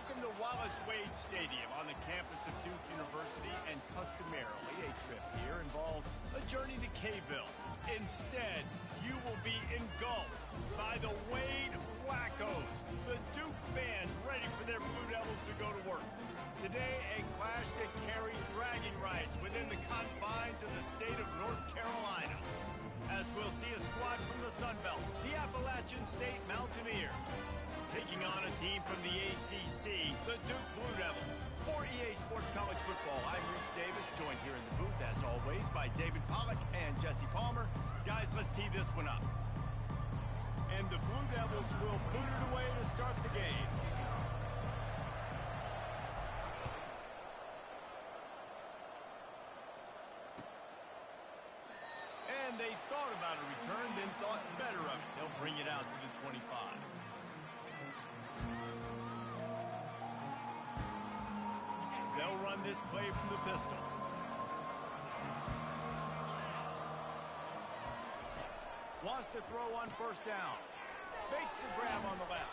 Welcome to Wallace Wade Stadium on the campus of Duke University, and customarily a trip here involves a journey to K-ville. Instead, you will be engulfed by the Wade Wackos, the Duke fans ready for their Blue Devils to go to work. Today, a clash that carries bragging rights within the confines of the state of North Carolina, as we'll see a squad from the Sun Belt, the Appalachian State Mountaineers, taking on a team from the ACC, the Duke Blue Devils. For EA Sports College Football, I'm Reese Davis, joined here in the booth, as always, by David Pollack and Jesse Palmer. Guys, let's tee this one up. And the Blue Devils will boot it away to start the game. And they thought about a return, then thought better of it. They'll bring it out to the 25. They'll run this play from the pistol. Wants to throw on first down. Fakes the grab on the left.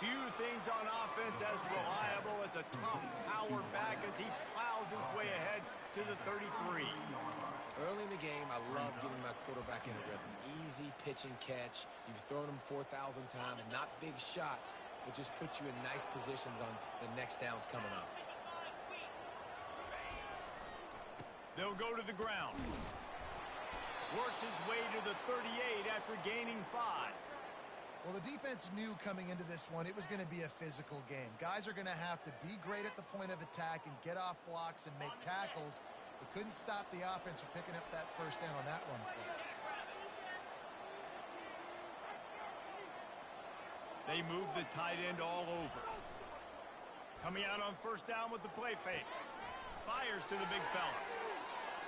Few things on offense as reliable as a tough power back as he plows his way ahead to the 33. Early in the game, I love getting my quarterback in a rhythm. Easy pitch and catch. You've thrown him 4,000 times. Not big shots, but just put you in nice positions on the next downs coming up. They'll go to the ground. Works his way to the 38 after gaining 5. Well, the defense knew coming into this one it was going to be a physical game. Guys are going to have to be great at the point of attack and get off blocks and make tackles. They couldn't stop the offense from picking up that first down on that one play. They move the tight end all over. Coming out on first down with the play fake. Fires to the big fella.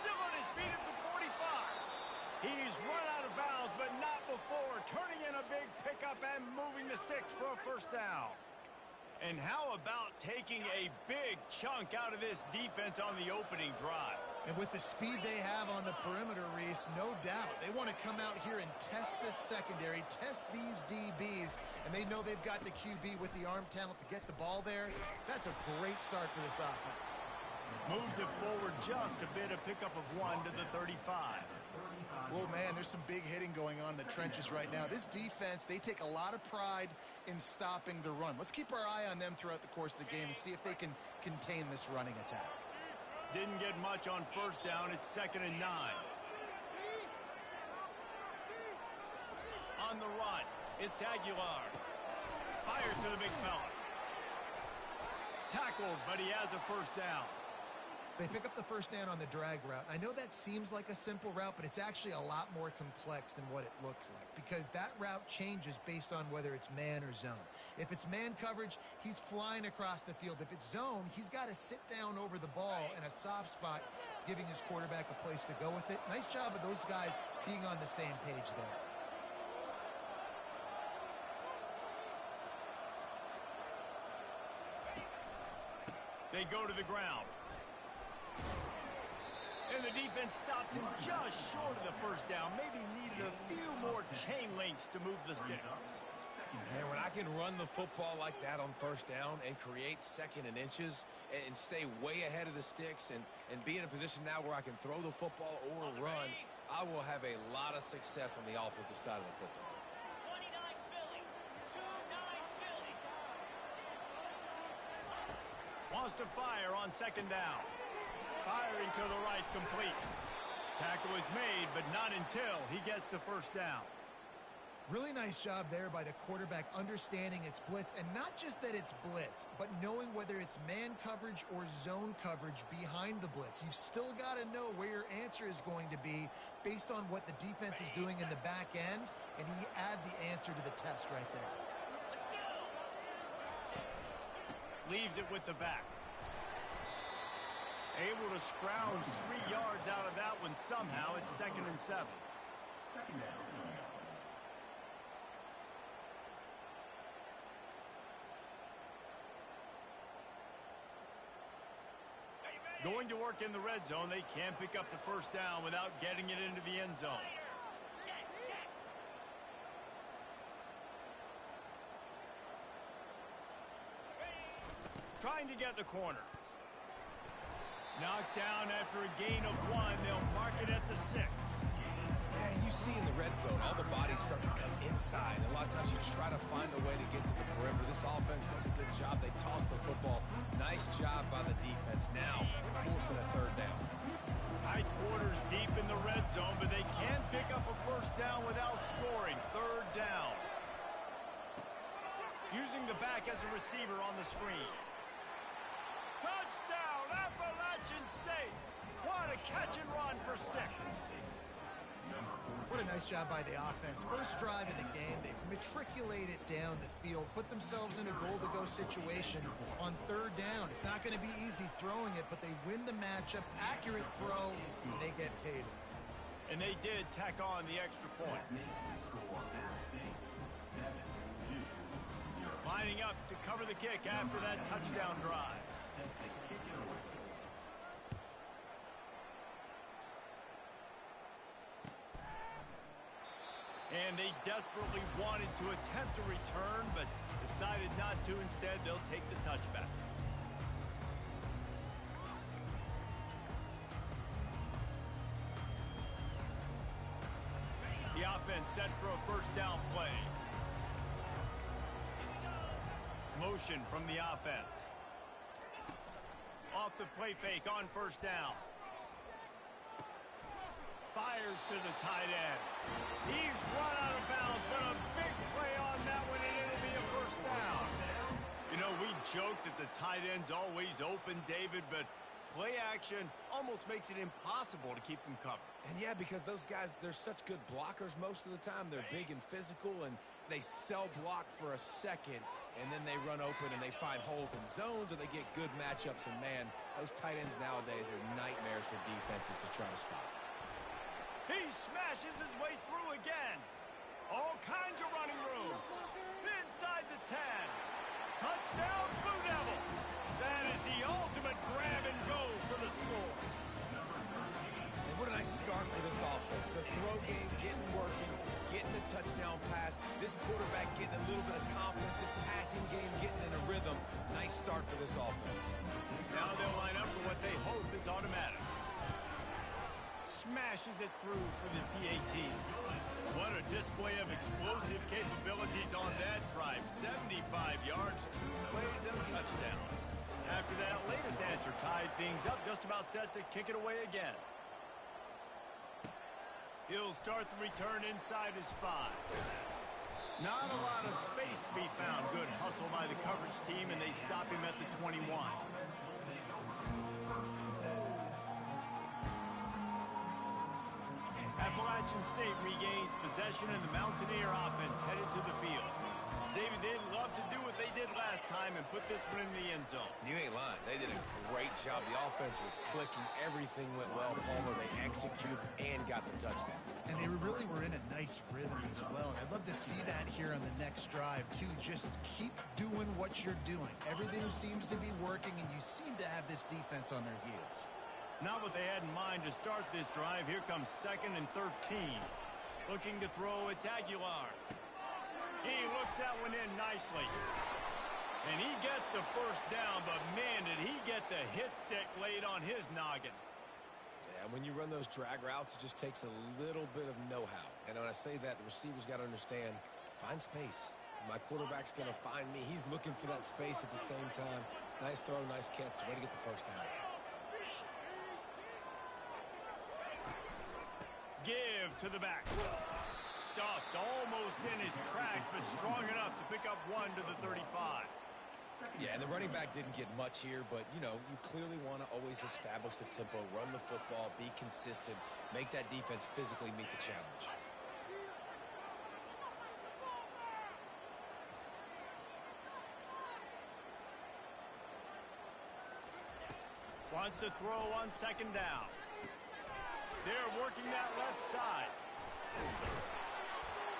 Still on his feet at the 45. He's run out of bounds, but not before turning in a big pickup and moving the sticks for a first down. And how about taking a big chunk out of this defense on the opening drive? And with the speed they have on the perimeter, Reese, no doubt, they want to come out here and test this secondary, test these DBs, and they know they've got the QB with the arm talent to get the ball there. That's a great start for this offense. Moves it forward just a bit, a pickup of 1 to the 35. Oh, man, there's some big hitting going on in the trenches right now. This defense, they take a lot of pride in stopping the run. Let's keep our eye on them throughout the course of the game and see if they can contain this running attack. Didn't get much on first down. It's 2nd and 9. On the run, it's Aguilar. Fires to the big fella. Tackled, but he has a first down. They pick up the first down on the drag route. I know that seems like a simple route, but it's actually a lot more complex than what it looks like because that route changes based on whether it's man or zone. If it's man coverage, he's flying across the field. If it's zone, he's got to sit down over the ball in a soft spot, giving his quarterback a place to go with it. Nice job of those guys being on the same page there. They go to the ground. And the defense stops him just short of the first down. Maybe needed a few more chain links to move the sticks. Man, when I can run the football like that on first down and create 2nd and inches and stay way ahead of the sticks and be in a position now where I can throw the football or run, I will have a lot of success on the offensive side of the football. Wants to fire on 2nd down. Firing to the right, complete. Tackle is made, but not until he gets the first down. Really nice job there by the quarterback understanding it's blitz, and not just that it's blitz, but knowing whether it's man coverage or zone coverage behind the blitz. You've still got to know where your answer is going to be based on what the defense is doing in the back end, and he add the answer to the test right there. Leaves it with the back. Able to scrounge 3 yards out of that one somehow. It's 2nd and 7. Going to work in the red zone. They can't pick up the first down without getting it into the end zone. trying to get the corner. Knocked down after a gain of 1. They'll mark it at the 6. Yeah, and you see in the red zone, all the bodies start to come inside. And a lot of times you try to find a way to get to the perimeter. This offense does a good job. They toss the football. Nice job by the defense. Now, forcing a third down. Tight quarters deep in the red zone, but they can pick up a first down without scoring. Third down. Using the back as a receiver on the screen. Touchdown, Appalachian State. What a catch and run for 6. What a nice job by the offense. First drive of the game, they matriculate it down the field, put themselves in a goal-to-go situation on third down. It's not going to be easy throwing it, but they win the matchup. Accurate throw, and they get paid. And they did tack on the extra point. Lining up to cover the kick after that touchdown drive. And they desperately wanted to attempt a return, but decided not to. Instead, they'll take the touchback. The offense set for a first down play. Motion from the offense. Off the play fake on first down. Fires to the tight end. He's run out of bounds, but a big play on that one, and it'll be a first down. You know, we joke that the tight end's always open, David, but play action almost makes it impossible to keep them covered. And yeah, because those guys, they're such good blockers most of the time. They're big and physical, and they cell block for a second, and then they run open and they find holes in zones, or they get good matchups. And man, those tight ends nowadays are nightmares for defenses to try to stop. He smashes his way through again. All kinds of running room. Inside the 10. Touchdown, Blue Devils. That is the ultimate grab and go for the score. And what a nice start for this offense. The throw game getting working, getting the touchdown pass. This quarterback getting a little bit of confidence. This passing game getting in a rhythm. Nice start for this offense. Now they'll line up for what they hope is automatic. Smashes it through for the PAT. What a display of explosive capabilities on that drive. 75 yards, 2 plays, and a touchdown. After that latest answer tied things up, just about set to kick it away again. He'll start the return inside his 5. Not a lot of space to be found. Good hustle by the coverage team, and they stop him at the 21. Appalachian State regains possession, and the Mountaineer offense headed to the field. David, they'd love to do what they did last time and put this one in the end zone. You ain't lying. They did a great job. The offense was clicking. Everything went well, Palmer. They executed and got the touchdown. And they really were in a nice rhythm as well. And I'd love to see that here on the next drive, too. Just keep doing what you're doing. Everything seems to be working, and you seem to have this defense on their heels. Not what they had in mind to start this drive. Here comes 2nd and 13. Looking to throw, it's Aguilar. He looks that one in nicely. And he gets the first down, but man, did he get the hit stick laid on his noggin. Yeah, when you run those drag routes, it just takes a little bit of know-how. And when I say that, the receivers got to understand, find space. My quarterback's going to find me. He's looking for that space at the same time. Nice throw, nice catch. Way to get the first down. Give to the back. Stuffed almost in his tracks, but strong enough to pick up 1 to the 35. Yeah, and the running back didn't get much here, but, you know, you clearly want to always establish the tempo, run the football, be consistent, make that defense physically meet the challenge. Wants to throw on 2nd down. They're working that left side.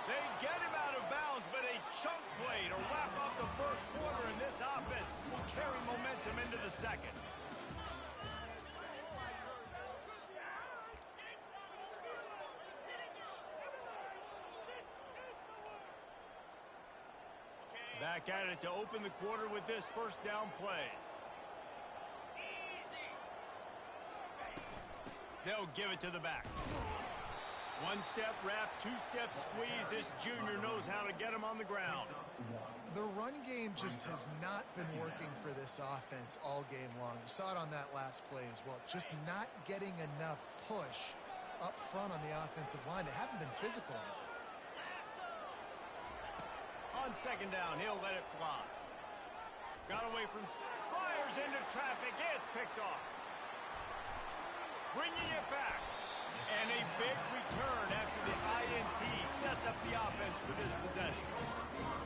They get him out of bounds, but a chunk play to wrap up the first quarter, and this offense will carry momentum into the second. Back at it to open the quarter with this first down play. They'll give it to the back. One-step wrap, two-step squeeze. This junior knows how to get him on the ground. The run game just has not been working for this offense all game long. You saw it on that last play as well. Just not getting enough push up front on the offensive line. They haven't been physical enough. On second down, he'll let it fly. Got away from... Fires into traffic. It's picked off. Bringing it back. And a big return after the INT sets up the offense for this possession.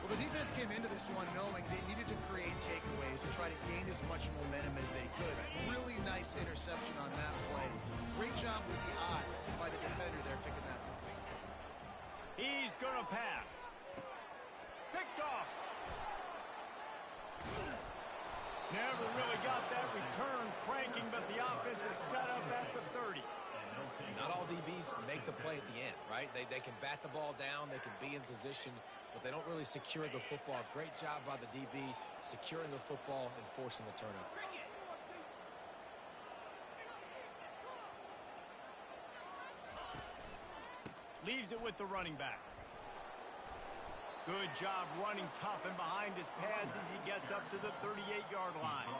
Well, the defense came into this one knowing they needed to create takeaways to try to gain as much momentum as they could. Really nice interception on that play. Great job with the eyes by the defender there picking that up. He's going to pass. Picked off. Never really got that return cranking, but the offense is set up at the 30. Not all DBs make the play at the end, right? They can bat the ball down, they can be in position, but they don't really secure the football. Great job by the DB securing the football and forcing the turnover. Leaves it with the running back. Good job running tough and behind his pads as he gets up to the 38-yard line.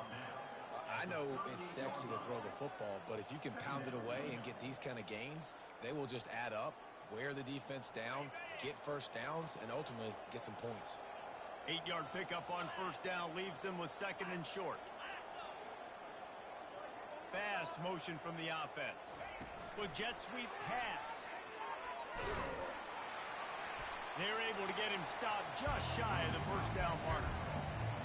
I know it's sexy to throw the football, but if you can pound it away and get these kind of gains, they will just add up, wear the defense down, get first downs, and ultimately get some points. 8-yard pickup on first down leaves them with second and short. Fast motion from the offense. With jet sweep pass. They're able to get him stopped just shy of the first down marker.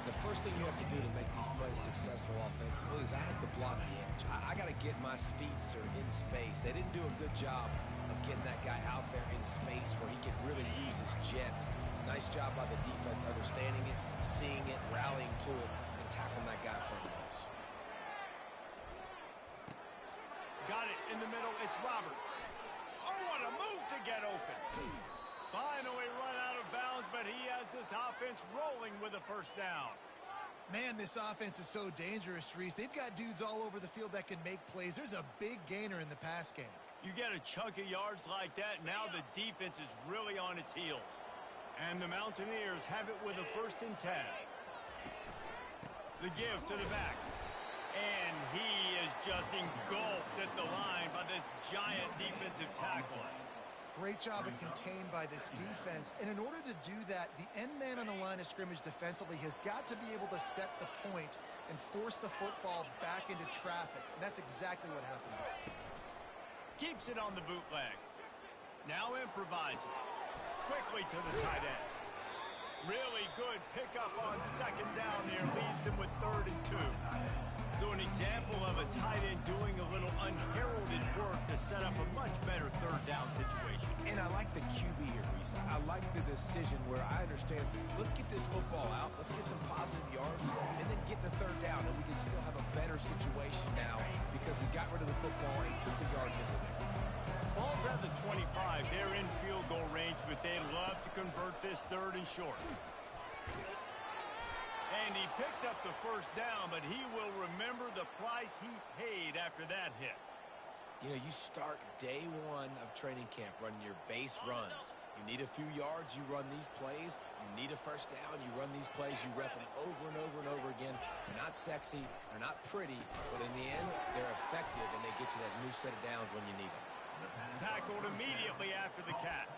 The first thing you have to do to make these plays successful offensively is I have to block the edge. I got to get my speedster in space. They didn't do a good job of getting that guy out there in space where he could really use his jets. Nice job by the defense understanding it, seeing it, rallying to it, and tackling that guy in front of us. Got it in the middle. It's Roberts. Oh, what a move to get open. Finally run out of bounds, but he has this offense rolling with a first down. Man, this offense is so dangerous, Reese. They've got dudes all over the field that can make plays. There's a big gainer in the pass game. You get a chunk of yards like that, now the defense is really on its heels. And the Mountaineers have it with a 1st and 10. The give to the back. And he is just engulfed at the line by this giant defensive tackle. Great job of contained by this defense. And in order to do that, the end man on the line of scrimmage defensively has got to be able to set the point and force the football back into traffic. And that's exactly what happened. Keeps it on the bootleg. Now improvising. Quickly to the tight end. Really good pickup on second down there. Leaves him with 3rd and 2. So an example of a tight end doing a little unheralded work to set up a much better 3rd down situation. And I like the QB here, Reese. I like the decision where I understand, let's get this football out, let's get some positive yards, and then get to 3rd down, and we can still have a better situation now because we got rid of the football and took the yards over there. Ball's at the 25. They're in field goal range, but they'd love to convert this 3rd and short. And he picks up the first down, but he will remember the price he paid after that hit. You know, you start day one of training camp running your base runs. You need a few yards, you run these plays. You need a first down, you run these plays. You rep them over and over and over again. They're not sexy, they're not pretty, but in the end, they're effective, and they get you that new set of downs when you need them. Tackled immediately after the catch.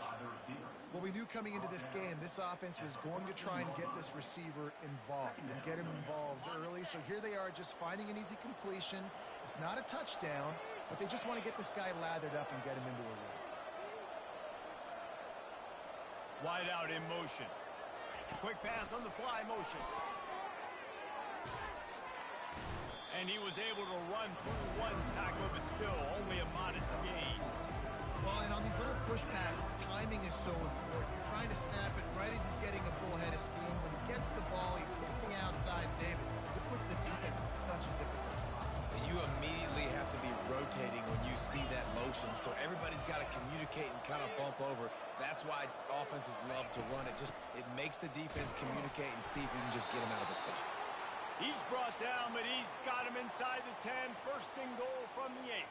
Well, we knew coming into this game, this offense was going to try and get this receiver involved and get him involved early. So here they are just finding an easy completion. It's not a touchdown, but they just want to get this guy lathered up and get him into a run. Wide out in motion. Quick pass on the fly motion. And he was able to run through one tackle, but still only a modest gain. Well, and on these little push passes, timing is so important. You're trying to snap it right as he's getting a full head of steam. When he gets the ball, he's hitting the outside, David. It puts the defense in such a difficult spot. You immediately have to be rotating when you see that motion, so everybody's got to communicate and kind of bump over. That's why offenses love to run it. It makes the defense communicate and see if you can just get him out of the spot. He's brought down, but he's got him inside the 10. 1st and goal from the 8.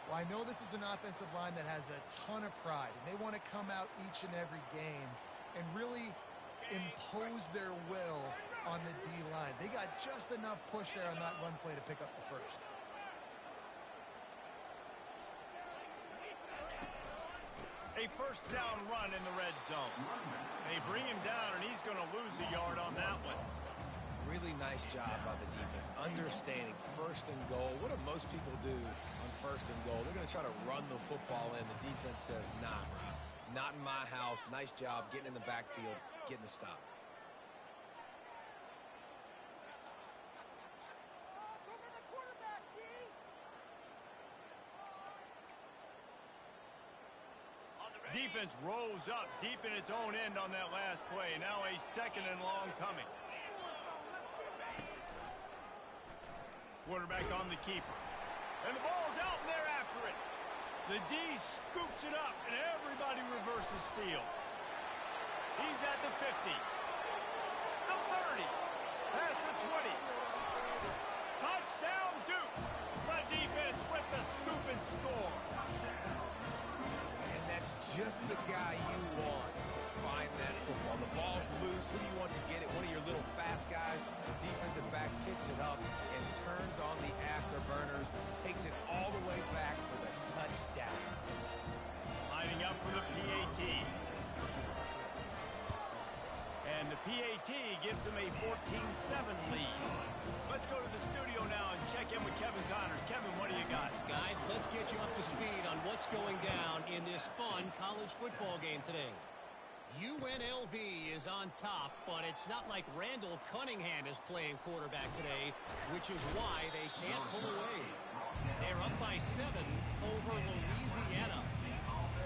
Well, I know this is an offensive line that has a ton of pride, and they want to come out each and every game and really impose their will on the D-line. They got just enough push there on that run play to pick up the first. A first down run in the red zone. They bring him down, and he's going to lose a yard on that one. Really nice job by the defense, understanding first and goal. What do most people do on first and goal? They're going to try to run the football in. The defense says, nah, not in my house. Nice job getting in the backfield, getting the stop. Defense rolls up deep in its own end on that last play. Now a second and long coming. Quarterback on the keeper. And the ball's out, and they're after it. The D scoops it up, and everybody reverses field. He's at the 50. The 30. Past the 20. Touchdown, Duke. The defense with the scoop and score. And that's just the guy you want to find that football. The ball's loose. Who do you want to get it? One of your little fast guys. The defensive back picks it up and turns on the afterburners, takes it all the way back for the touchdown. Lining up for the PAT. And the PAT gives them a 14-7 lead. Let's go to the studio now and check in with Kevin Connors. Kevin, what do you got? Guys, let's get you up to speed on what's going down in this fun college football game today. UNLV is on top, but it's not like Randall Cunningham is playing quarterback today, which is why they can't pull away. They're up by 7 over Louisiana.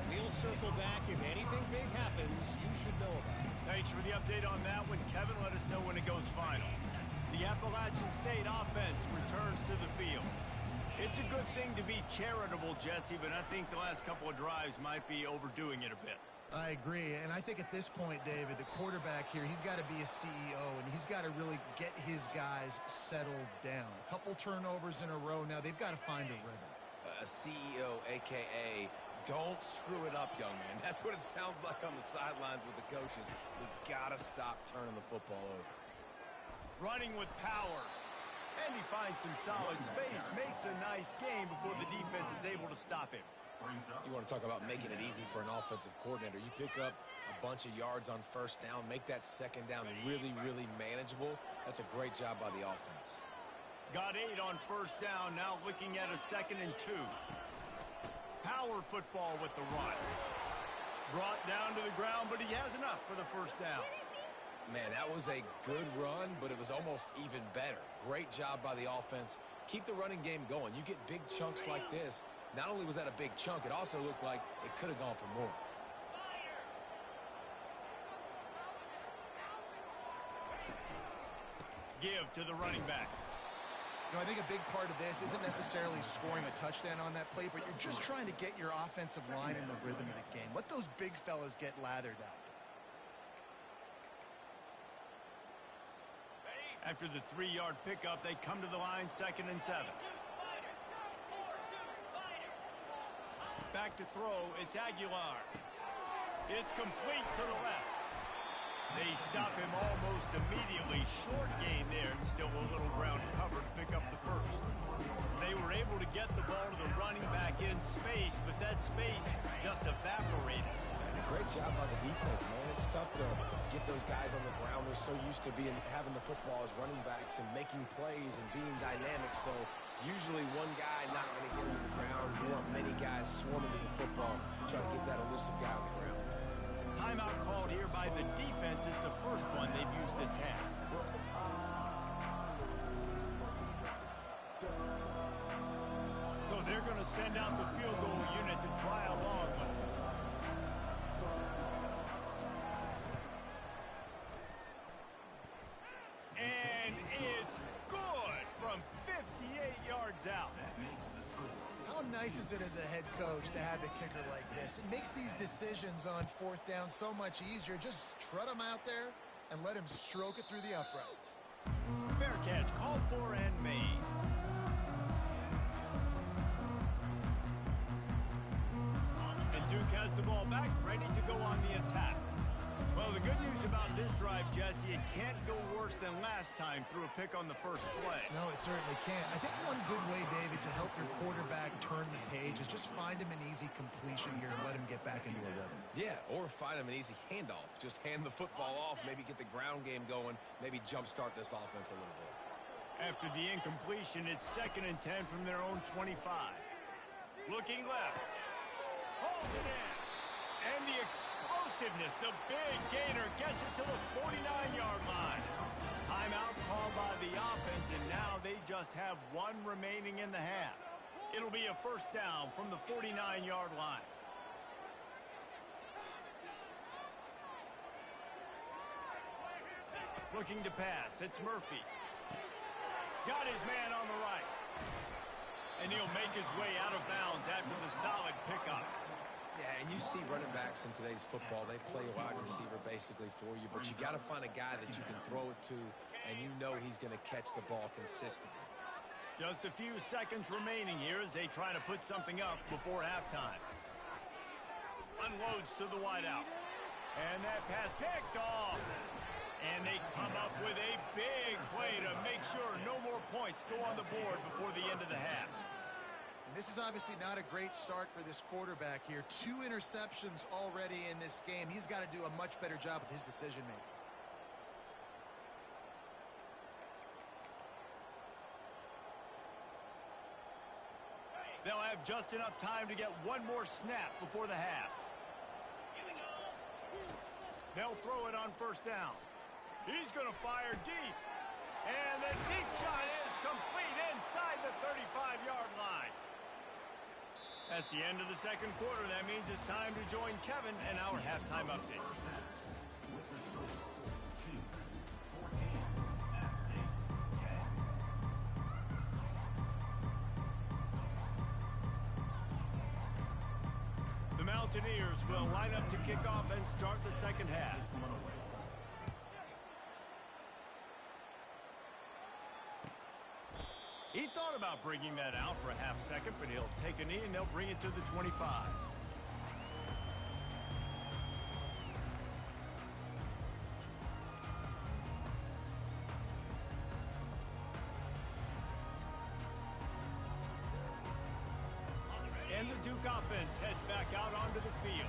We'll circle back. If anything big happens, you should know about it. Thanks for the update on that one. Kevin, let us know when it goes final. The Appalachian State offense returns to the field. It's a good thing to be charitable, Jesse, but I think the last couple of drives might be overdoing it a bit. I agree, and I think at this point, David, the quarterback here, he's got to be a CEO, and he's got to really get his guys settled down. A couple turnovers in a row now. They've got to find a rhythm. A CEO, a.k.a. don't screw it up, young man. That's what it sounds like on the sidelines with the coaches. We got to stop turning the football over. Running with power. And he finds some solid space, makes a nice game before the defense is able to stop him. You want to talk about making it easy for an offensive coordinator. You pick up a bunch of yards on first down, make that second down really, really manageable. That's a great job by the offense. Got 8 on first down, now looking at a 2nd and 2. Power football with the run. Brought down to the ground, but he has enough for the first down. Man, that was a good run, but it was almost even better. Great job by the offense. Keep the running game going. You get big chunks like this. Not only was that a big chunk, it also looked like it could have gone for more. Give to the running back. You know, I think a big part of this isn't necessarily scoring a touchdown on that play, but you're just trying to get your offensive line in the rhythm of the game. Let those big fellas get lathered out. After the 3-yard pickup, they come to the line, 2nd and 7. Back to throw, it's Aguilar. It's complete to the left. They stop him almost immediately. Short gain there, and still a little ground to cover to pick up the first. They were able to get the ball to the running back in space, but that space just evaporated. And a great job by the defense, man. It's tough to get those guys on the ground. They're so used to having the football as running backs and making plays and being dynamic. So usually one guy not going to get him to the ground. You want many guys swarming to the football to try to get that elusive guy on the ground. Timeout called here by the defense. It's the first one they've used this half. So they're going to send out the field goal unit to try a long one. And it's good from 58 yards out. How nice is it as a head coach to have a kicker like this? It makes these decisions on 4th down so much easier. Just trot him out there and let him stroke it through the uprights. Fair catch, called for and made. Duke has the ball back, ready to go on the attack. Well, the good news about this drive, Jesse, it can't go worse than last time through a pick on the first play. No, it certainly can't. I think one good way, David, to help your quarterback turn the page is just find him an easy completion here and let him get back into a rhythm. Yeah, or find him an easy handoff. Just hand the football off, maybe get the ground game going, maybe jumpstart this offense a little bit. After the incompletion, it's 2nd and 10 from their own 25. Looking left. Holds it in. And the explosiveness, the big gainer gets it to the 49-yard line. Timeout called by the offense, and now they just have one remaining in the half. It'll be a first down from the 49-yard line. Looking to pass, it's Murphy. Got his man on the right. And he'll make his way out of bounds after the solid pickup. Yeah, and you see running backs in today's football, they play wide receiver basically for you, but you got to find a guy that you can throw it to, and you know he's going to catch the ball consistently. Just a few seconds remaining here as they try to put something up before halftime. Unloads to the wideout. And that pass picked off. And they come up with a big play to make sure no more points go on the board before the end of the half. And this is obviously not a great start for this quarterback here. 2 interceptions already in this game. He's got to do a much better job with his decision-making. They'll have just enough time to get one more snap before the half. They'll throw it on first down. He's going to fire deep. And the deep shot is complete inside the 35-yard line. That's the end of the second quarter. That means it's time to join Kevin and our halftime update. The Mountaineers will line up to kick off and start the second half. He thought about bringing that out for a half second, but he'll take a knee and they'll bring it to the 25. And the Duke offense heads back out onto the field.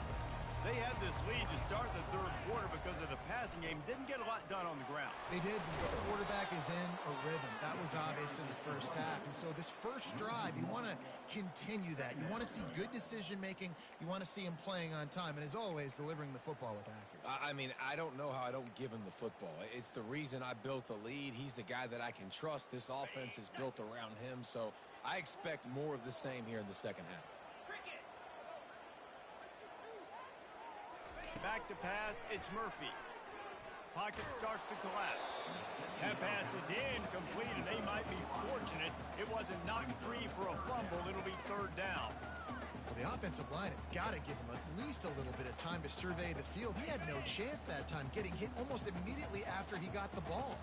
They had this lead to start the third quarter because of the passing game. Didn't get a lot done on the ground. They did, but the quarterback is in a rhythm. That was obvious in the first half. And so this first drive, you want to continue that. You want to see good decision-making. You want to see him playing on time. And as always, delivering the football with accuracy. I mean, I don't know how I don't give him the football. It's the reason I built the lead. He's the guy that I can trust. This offense is built around him. So I expect more of the same here in the second half. Back to pass, it's Murphy. Pocket starts to collapse. That pass is incomplete, and they might be fortunate it wasn't knocked free for a fumble. It'll be third down. Well, the offensive line has got to give him at least a little bit of time to survey the field. He had no chance that time, getting hit almost immediately after he got the ball.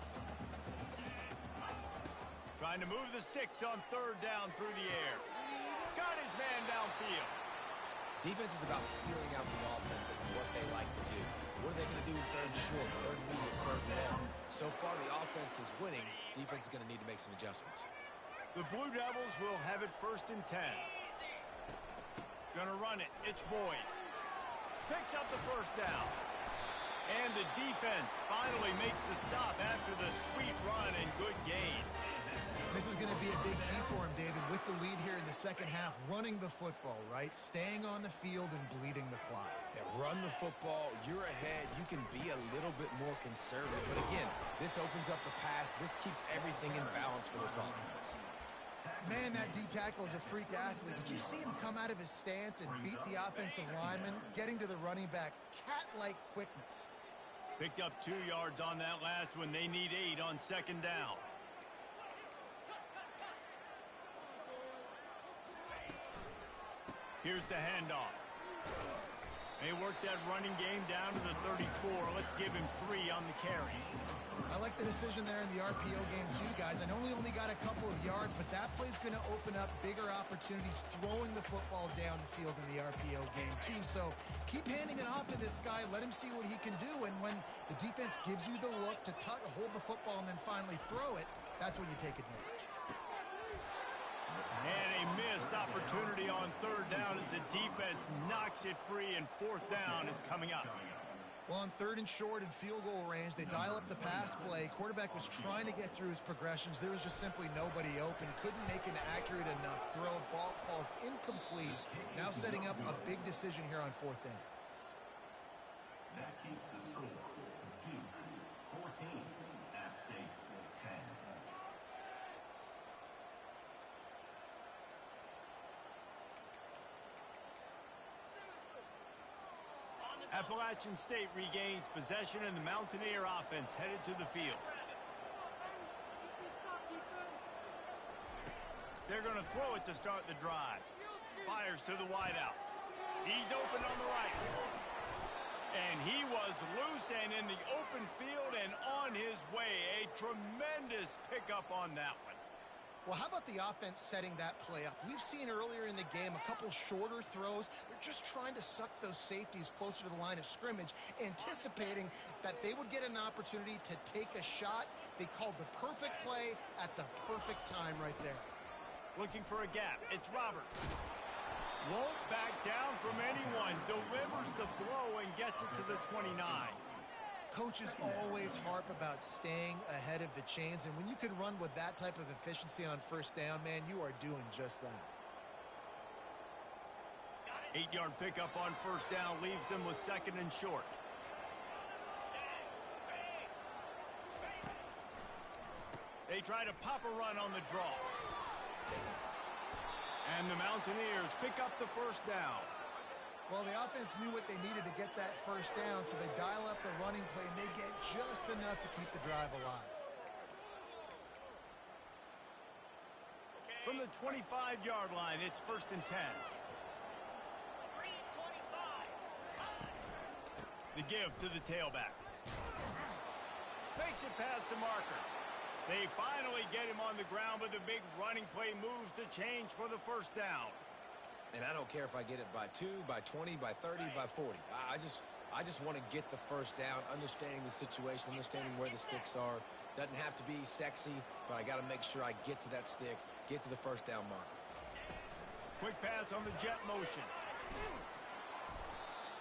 Trying to move the sticks on third down through the air. Got his man downfield. Defense is about feeling out the offense and what they like to do. What are they going to do in third and short, third and medium, third and long? So far, the offense is winning. Defense is going to need to make some adjustments. The Blue Devils will have it 1st and 10. Gonna run it. It's Boyd. Picks up the first down. And the defense finally makes the stop after the sweet run and good gain. This is going to be a big key for him, David, with the lead here in the second half, running the football, right? Staying on the field and bleeding the clock. Yeah, run the football. You're ahead. You can be a little bit more conservative. But again, this opens up the pass. This keeps everything in balance for this offense. Man, that D-tackle is a freak athlete. Did you see him come out of his stance and beat the offensive lineman, getting to the running back? Cat-like quickness. Picked up 2 yards on that last one. They need 8 on second down. Here's the handoff. They work that running game down to the 34. Let's give him 3 on the carry. I like the decision there in the RPO game too, guys. I know he only got a couple of yards, but that play's going to open up bigger opportunities throwing the football down the field in the RPO game too. So keep handing it off to this guy. Let him see what he can do. And when the defense gives you the look to hold the football and then finally throw it, that's when you take advantage. And a missed opportunity on third down as the defense knocks it free, and fourth down is coming up. Well, on third and short and field goal range, they dial up the pass play. Quarterback was trying to get through his progressions. There was just simply nobody open. Couldn't make an accurate enough throw. Ball falls incomplete. Now setting up a big decision here on fourth down. That keeps the score. Duke 14, App State 10. Appalachian State regains possession, and the Mountaineer offense headed to the field. They're going to throw it to start the drive. Fires to the wideout. He's open on the right. And he was loose and in the open field and on his way. A tremendous pickup on that one. Well, how about the offense setting that play up? We've seen earlier in the game a couple shorter throws. They're just trying to suck those safeties closer to the line of scrimmage, anticipating that they would get an opportunity to take a shot. They called the perfect play at the perfect time right there. Looking for a gap. It's Robert. Won't back down from anyone. Delivers the blow and gets it to the 29. Coaches always harp about staying ahead of the chains, and when you can run with that type of efficiency on first down, man, you are doing just that. 8-yard pickup on first down leaves them with second and short. They try to pop a run on the draw. And the Mountaineers pick up the first down. Well, the offense knew what they needed to get that first down, so they dial up the running play, and they get just enough to keep the drive alive. From the 25-yard line, it's first and 10. The give to the tailback. Makes it past the marker. They finally get him on the ground, but the big running play moves the change for the first down. And I don't care if I get it by 2, by 20, by 30, by 40. I just want to get the first down, understanding the situation, understanding where the sticks are. Doesn't have to be sexy, but I got to make sure I get to that stick, get to the first down marker. Quick pass on the jet motion.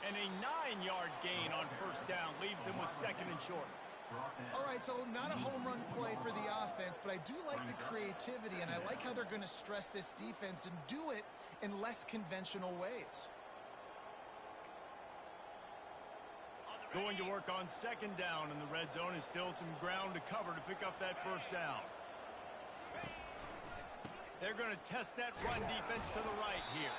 And a 9-yard gain on first down leaves them with second and short. All right, so not a home run play for the offense, but I do like the creativity, and I like how they're going to stress this defense and do it in less conventional ways. Going to work on second down, and the red zone is still some ground to cover to pick up that first down. They're going to test that run defense to the right here.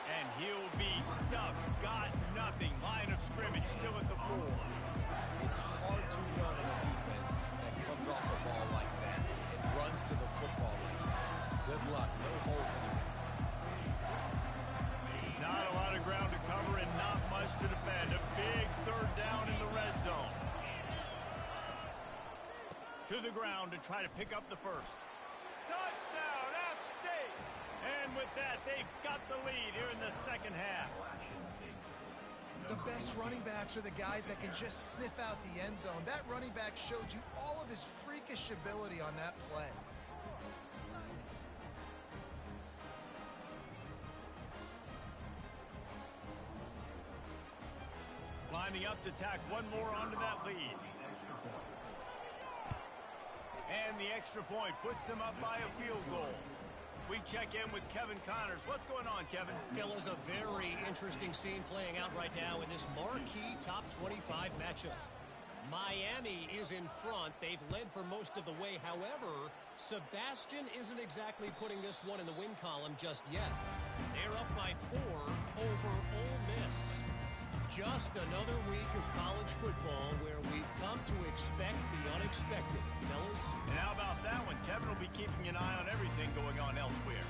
And he'll be stuffed. Got nothing. Line of scrimmage still at the 4. It's hard to run in a defense that comes off the ball like that and runs to the football like that. Good luck. No holes anywhere. Not a lot of ground to cover and not much to defend. A big third down in the red zone. To the ground to try to pick up the first. Touchdown, App State! And with that, they've got the lead here in the second half. The best running backs are the guys that can just sniff out the end zone. That running back showed you all of his freakish ability on that play. Lining up to tack one more onto that lead. And the extra point puts them up by a field goal. We check in with Kevin Connors. What's going on, Kevin? Fellas, a very interesting scene playing out right now in this marquee top 25 matchup. Miami is in front. They've led for most of the way. However, Sebastian isn't exactly putting this one in the win column just yet. They're up by 4 over Ole Miss. Just another week of college football where we've come to expect the unexpected, fellas. And how about that one? Kevin will be keeping an eye on everything going on elsewhere.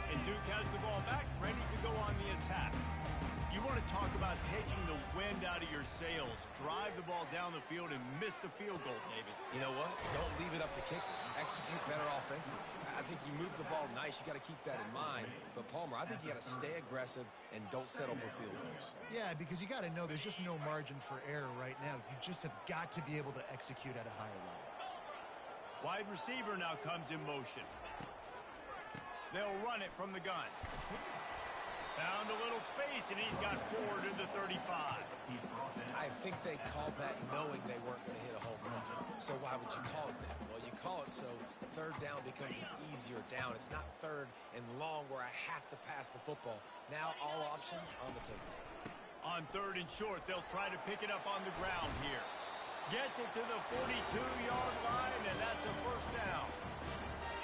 And Duke has the ball back, ready to go on the attack. You want to talk about taking the wind out of your sails. Drive the ball down the field and miss the field goal, David. You know what? Don't leave it up to kickers. Execute better offensively. I think you move the ball nice. You got to keep that in mind. But, Palmer, I think you got to stay aggressive and don't settle for field goals. Yeah, because you got to know there's just no margin for error right now. You just have got to be able to execute at a higher level. Wide receiver now comes in motion. They'll run it from the gun. Found a little space, and he's got 4 to the 35. I think they called that knowing they weren't going to hit a home run. So why would you call it that? Well, you call it so third down becomes an easier down. It's not third and long where I have to pass the football. Now all options on the table. On third and short, they'll try to pick it up on the ground here. Gets it to the 42-yard line, and that's a first down.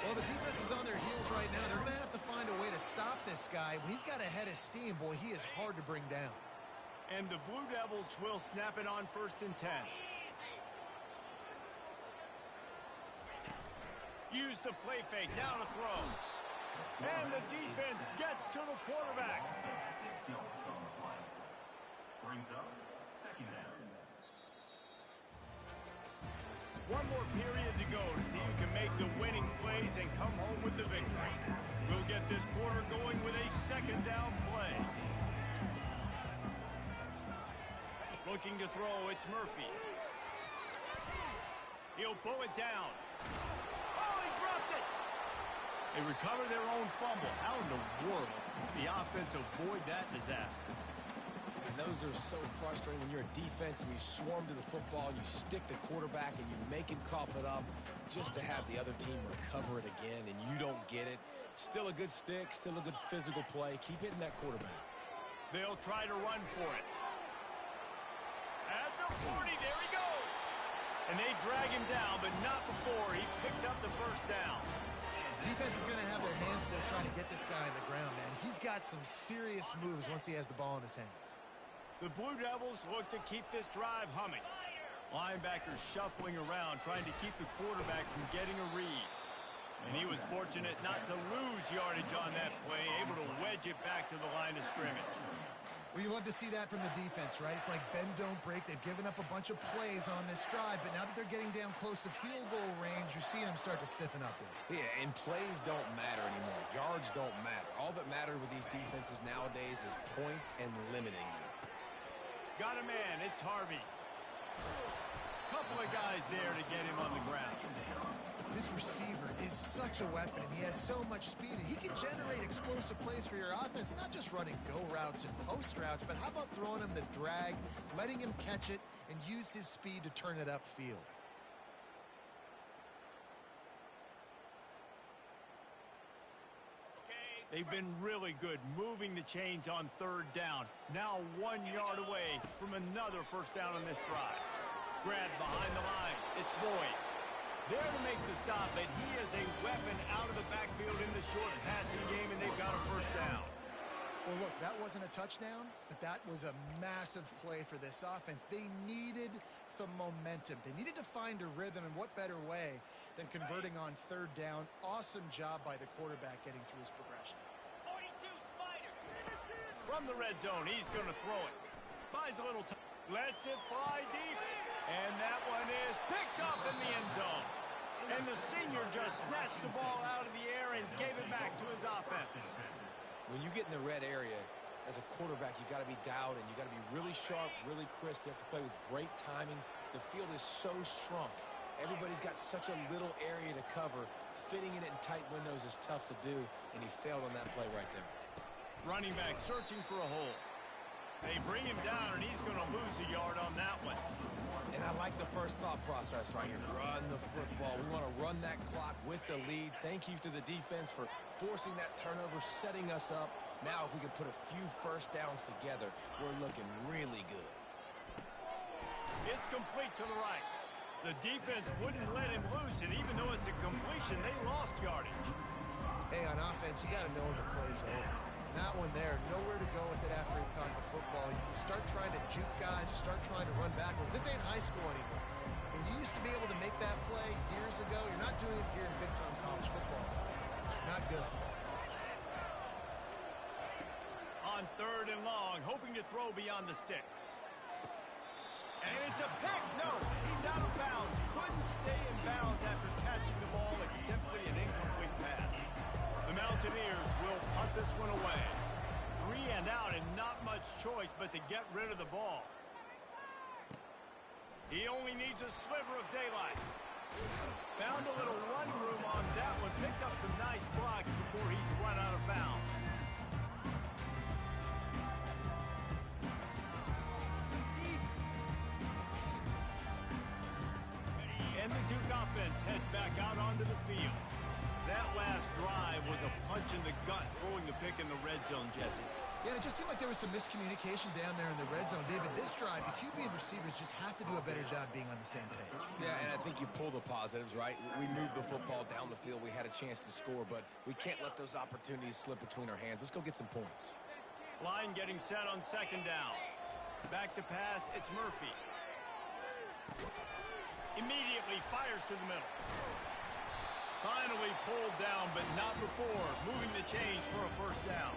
Well, the defense is on their heels right now. They're going to have to find a way to stop this guy. When he's got a head of steam, boy, he is hard to bring down. And the Blue Devils will snap it on 1st and 10. Use the play fake, down a throw. And the defense gets to the quarterback. 6 yards on the play. Brings up 2nd down. One more period to go to see who can make the winning plays and come home with the victory. We'll get this quarter going with a 2nd down play. Looking to throw, it's Murphy. He'll pull it down. Oh, he dropped it! They recover their own fumble. How in the world did the offense avoid that disaster? And those are so frustrating when you're a defense and you swarm to the football, you stick the quarterback and you make him cough it up just to have the other team recover it again and you don't get it. Still a good stick, still a good physical play. Keep hitting that quarterback. They'll try to run for it. At the 40, there he goes. And they drag him down, but not before he picks up the first down. Defense is going to have their hands full trying to get this guy on the ground, man. He's got some serious moves once he has the ball in his hands. The Blue Devils look to keep this drive humming. Linebackers shuffling around, trying to keep the quarterback from getting a read. And he was fortunate not to lose yardage on that play, able to wedge it back to the line of scrimmage. Well, you love to see that from the defense, right? It's like bend, don't break. They've given up a bunch of plays on this drive, but now that they're getting down close to field goal range, you're seeing them start to stiffen up there. Yeah, and plays don't matter anymore. Yards don't matter. All that matters with these defenses nowadays is points and limiting them. Got a man, it's Harvey. Couple of guys there to get him on the ground. This receiver is such a weapon, and he has so much speed, and he can generate explosive plays for your offense, not just running go routes and post routes, but how about throwing him the drag, letting him catch it, and use his speed to turn it upfield. They've been really good moving the chains on third down. Now 1 yard away from another first down on this drive. Grab behind the line. It's Boyd. There to make the stop, but he is a weapon out of the backfield in the short passing game, and they've got a first down. Well, look, that wasn't a touchdown, but that was a massive play for this offense. They needed some momentum. They needed to find a rhythm, and what better way than converting on third down. Awesome job by the quarterback getting through his progression. 42 Spiders. From the red zone, he's going to throw it. Buys a little time. Lets it fly deep. And that one is picked up in the end zone. And the senior just snatched the ball out of the air and gave it back to his offense. When you get in the red area, as a quarterback, you got to be dialed in. You got to be really sharp, really crisp. You have to play with great timing. The field is so shrunk. Everybody's got such a little area to cover. Fitting it in tight windows is tough to do, and he failed on that play right there. Running back searching for a hole. They bring him down, and he's going to lose a yard on that one. And I like the first thought process right here. Run the football. We want to run that clock with the lead. Thank you to the defense for forcing that turnover, setting us up. Now if we can put a few first downs together, we're looking really good. It's complete to the right. The defense wouldn't let him loose, and even though it's a completion, they lost yardage. Hey, on offense, you got to know when the play's over. That one there, nowhere to go with it after he caught the football. You start trying to juke guys, you start trying to run backward. This ain't high school anymore. When you used to be able to make that play years ago, you're not doing it here in big-time college football. Not good. On on 3rd and long, hoping to throw beyond the sticks. And it's a pick. No, he's out of bounds. Couldn't stay in bounds after catching the ball. It's simply an incomplete pass. The Mountaineers will punt this one away. 3 and out and not much choice but to get rid of the ball. He only needs a sliver of daylight. Found a little running room on that one. Picked up some nice blocks before he's run out of bounds. And the Duke offense heads back out onto the field. That last drive was a punch in the gut, throwing the pick in the red zone, Jesse. Yeah, and it just seemed like there was some miscommunication down there in the red zone. David, this drive, the QB and receivers just have to do a better job being on the same page. Yeah, and I think you pull the positives, right? We moved the football down the field. We had a chance to score, but we can't let those opportunities slip between our hands. Let's go get some points. Line getting set on 2nd down. Back to pass, it's Murphy. Immediately fires to the middle. Finally pulled down, but not before moving the chains for a 1st down.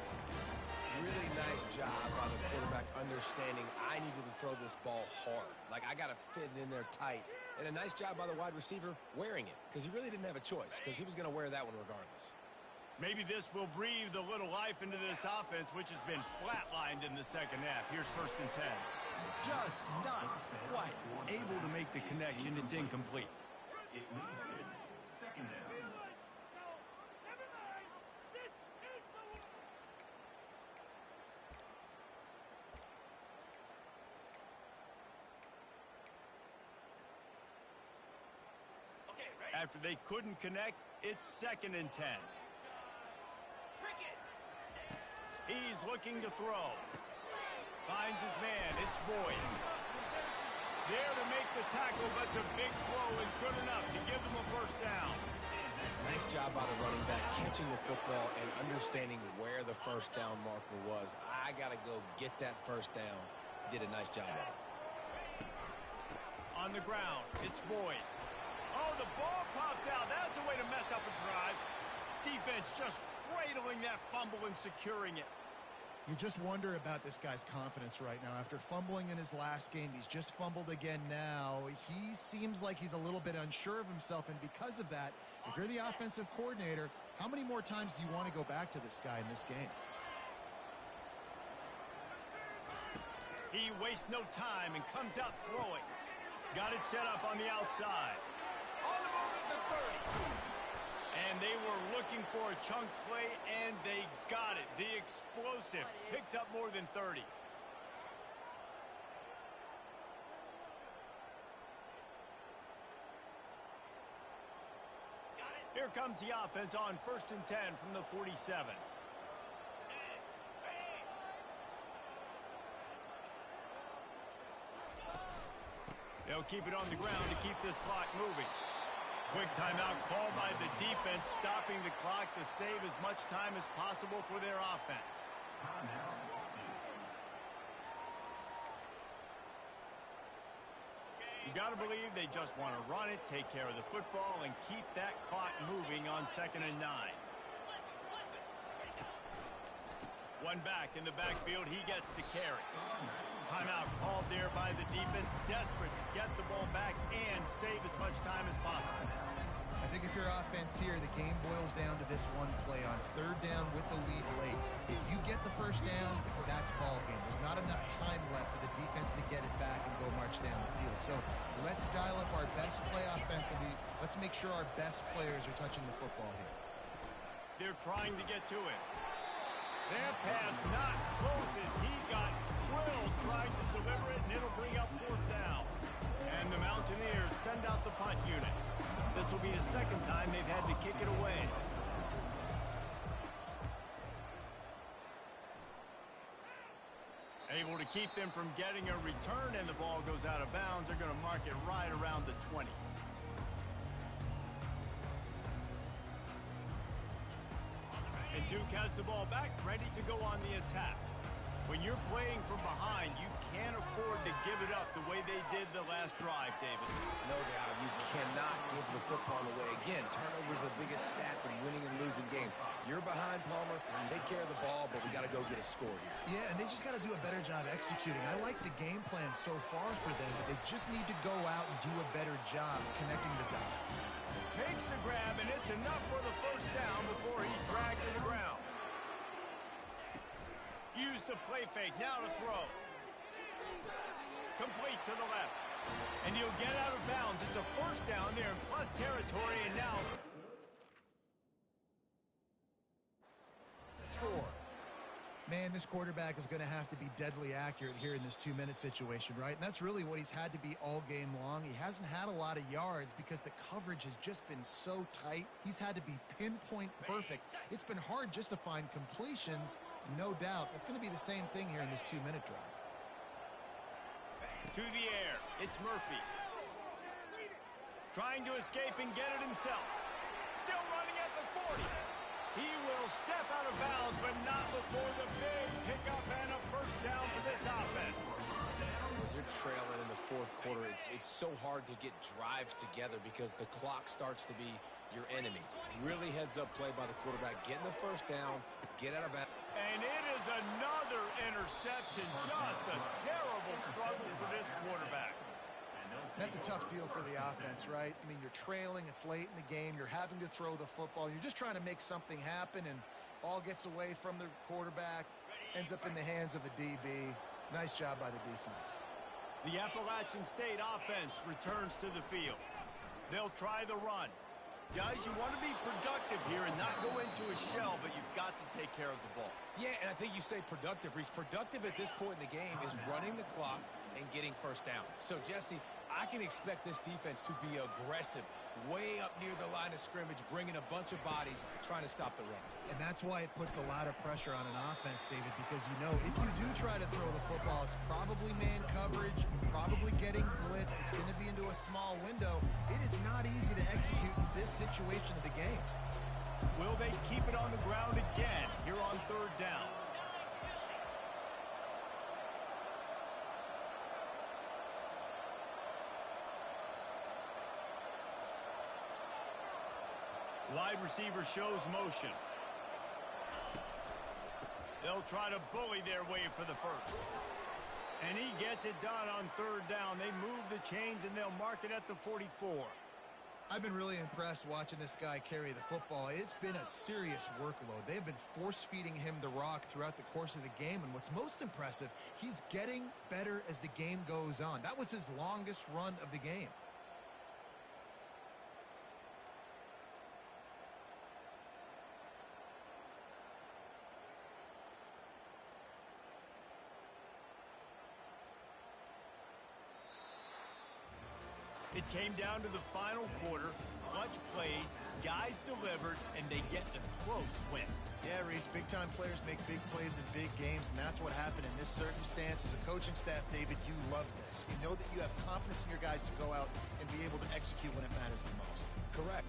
Really nice job by the quarterback understanding I needed to throw this ball hard. Like, I got to fit it in there tight. And a nice job by the wide receiver wearing it, because he really didn't have a choice, because he was going to wear that one regardless. Maybe this will breathe a little life into this offense, which has been flatlined in the 2nd half. Here's 1st and 10. Just not quite able to make the connection. It's incomplete. It leaves it 2nd down. After they couldn't connect, it's 2nd and 10. He's looking to throw. Finds his man. It's Boyd. There to make the tackle, but the big throw is good enough to give them a 1st down. Nice job by the running back, catching the football and understanding where the 1st down marker was. I got to go get that 1st down. He did a nice job of it. On the ground, it's Boyd. Oh, the ball popped out. That's a way to mess up a drive. Defense just cradling that fumble and securing it. You just wonder about this guy's confidence right now. After fumbling in his last game, he's just fumbled again now. He seems like he's a little bit unsure of himself, and because of that, if you're the offensive coordinator, how many more times do you want to go back to this guy in this game? He wastes no time and comes out throwing. Got it set up on the outside. On the move at the 30. And they were looking for a chunk play, and they got it. The explosive picks up more than 30. Here comes the offense on 1st and 10 from the 47. They'll keep it on the ground to keep this clock moving. Quick timeout called by the defense, stopping the clock to save as much time as possible for their offense. You got to believe they just want to run it, take care of the football, and keep that clock moving on 2nd and 9. One back in the backfield, he gets to carry. Timeout called there by the defense, desperate to get the ball back and save as much time as possible. I think if you're offense here, the game boils down to this one play on 3rd down with the lead late. If you get the 1st down, that's ball game. There's not enough time left for the defense to get it back and go march down the field. So let's dial up our best play offensively. Let's make sure our best players are touching the football here. They're trying to get to it. Their pass not close as he got drilled trying to deliver it, and it'll bring up 4th down. And the Mountaineers send out the punt unit. This will be the 2nd time they've had to kick it away. Able to keep them from getting a return, and the ball goes out of bounds. They're going to mark it right around the 20. And Duke has the ball back, ready to go on the attack. When you're playing from behind, you can't afford to give it up the way they did the last drive, David. No doubt. You cannot give the football away. Again, turnovers are the biggest stats in winning and losing games. You're behind, Palmer. Take care of the ball, but we got to go get a score here. Yeah, and they just got to do a better job executing. I like the game plan so far for them, but they just need to go out and do a better job connecting the dots. Makes the grab, and it's enough for the first down before he's dragged to the ground. Use the play fake, now to throw. Complete to the left. And he'll get out of bounds. It's a first down there in plus territory, and now score. Man, this quarterback is going to have to be deadly accurate here in this 2-minute situation, right? And that's really what he's had to be all game long. He hasn't had a lot of yards because the coverage has just been so tight. He's had to be pinpoint perfect. It's been hard just to find completions, no doubt. That's going to be the same thing here in this 2-minute drive. To the air, it's Murphy. Trying to escape and get it himself. Still running at the 40. He will step out of bounds, but not before the big pickup and a first down for this offense. When you're trailing in the fourth quarter, it's so hard to get drives together because the clock starts to be your enemy. Really heads-up play by the quarterback. Getting the first down, get out of bounds. And it is another interception. Just a terrible struggle for this quarterback. That's a tough deal for the offense, right? I mean, you're trailing, it's late in the game, you're having to throw the football, you're just trying to make something happen, and ball gets away from the quarterback, ends up in the hands of a DB. Nice job by the defense. The Appalachian State offense returns to the field. They'll try the run. Guys, you want to be productive here and not go into a shell, but you've got to take care of the ball. Yeah, and I think you say productive, Reese. Productive at this point in the game is running the clock and getting first down. So, Jesse, I can expect this defense to be aggressive, way up near the line of scrimmage, bringing a bunch of bodies, trying to stop the run. And that's why it puts a lot of pressure on an offense, David, because you know if you do try to throw the football, it's probably man coverage, probably getting blitzed, it's going to be into a small window. It is not easy to execute in this situation of the game. Will they keep it on the ground again here on third down? Wide receiver shows motion. They'll try to bully their way for the first. And he gets it done on third down. They move the chains and they'll mark it at the 44. I've been really impressed watching this guy carry the football. It's been a serious workload. They have been force-feeding him the rock throughout the course of the game, and what's most impressive, he's getting better as the game goes on. That was his longest run of the game. It came down to the final quarter, clutch plays, guys delivered, and they get a close win. Yeah, Reese, big-time players make big plays in big games, and that's what happened in this circumstance. As a coaching staff, David, you love this. You know that you have confidence in your guys to go out and be able to execute when it matters the most. Correct.